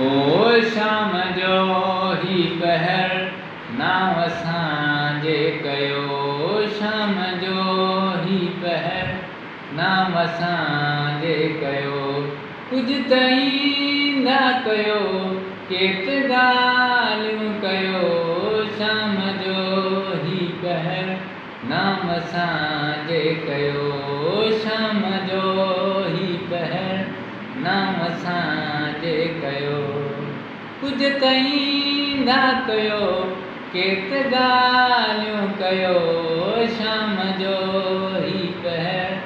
ओ शाम जो ही पहर नाम असांजे कयो। शाम जो ही पहर नाम असांजे कयो। कुझु ताईं न कयो केत ॻाल्हियूं कयो। शाम जो ही पहर नाम असांजे कयो। शाम जो ही पहर नाम असांजे कयो। कुझु ताईं न कयो केत ॻाल्हियूं कयो। शाम जो ही पहर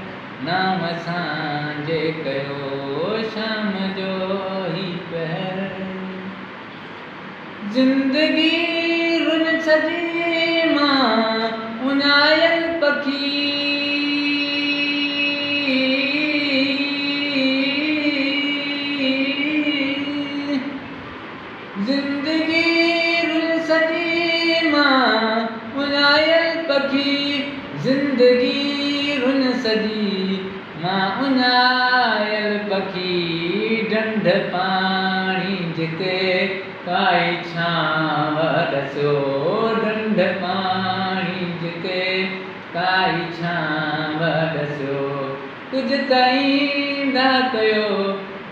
नाम असांजे कयो। शाम जो ही पहर ज़िंदगी रुन सजी मां उञायल पखी। ज़िंदगी रुन सजी मां उञायल पखी। ज़िंदगी रुन सजी मां उञायल पखी। ढंढ पाणी जिते काई छांव ॾसियो। ढंढ पाणी जिते काई छांव ॾसियो। कुझु ताईं न कयो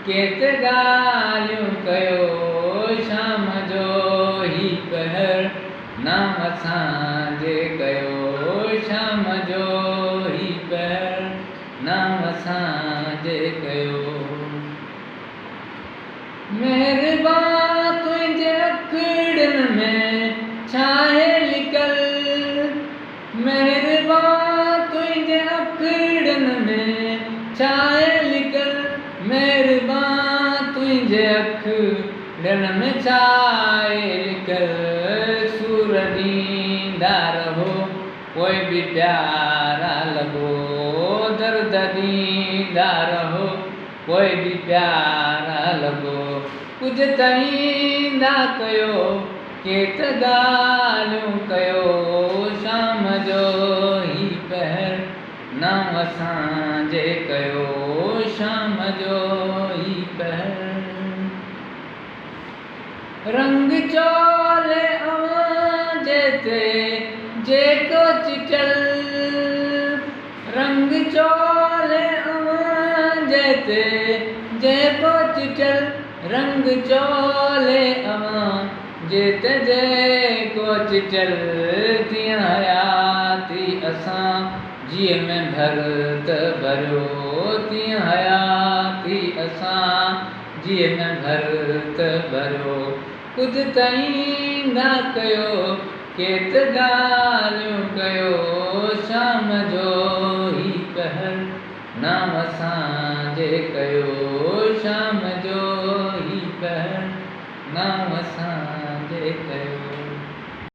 केत ॻाल्हियूं कयो। शाम जो ही पहर नाम असांजे कयो। शाम जो ही पहर नाम असांजे कयो। महिरबान तुंहिंजे अखिड़ियुनि में छाहे लिकल। महिरबान तुंहिंजे अखिड़ियुनि में छाहे लिकल। महिरबान तुंहिंजे अखिड़ियुनि में छाहे लिकल। सूर ॾींदा रहो पोइ बि प्यारा लॻो। दर्द ॾींदा रहो पोइ बि प्यारा लॻो। कुझु ताईं न कयो केत ॻाल्हियूं कयो। शाम जो ही पहर नाम असांजे कयो। शाम जो ही पहर रंग चोले अवांजे ते जेको चिचल। रंग चोले अवांजे ते जेको चिचल। रंग चोले अवांजे ते जेको चिचल। तीअं हयाती असां जीअ में भरत भरियो। तीअं हयाती असां जीअ में भरत भरियो। कुझु ताईं न कयो केत ॻाल्हियूं कयो। शाम जो ही पहर नाम असांजे कयो।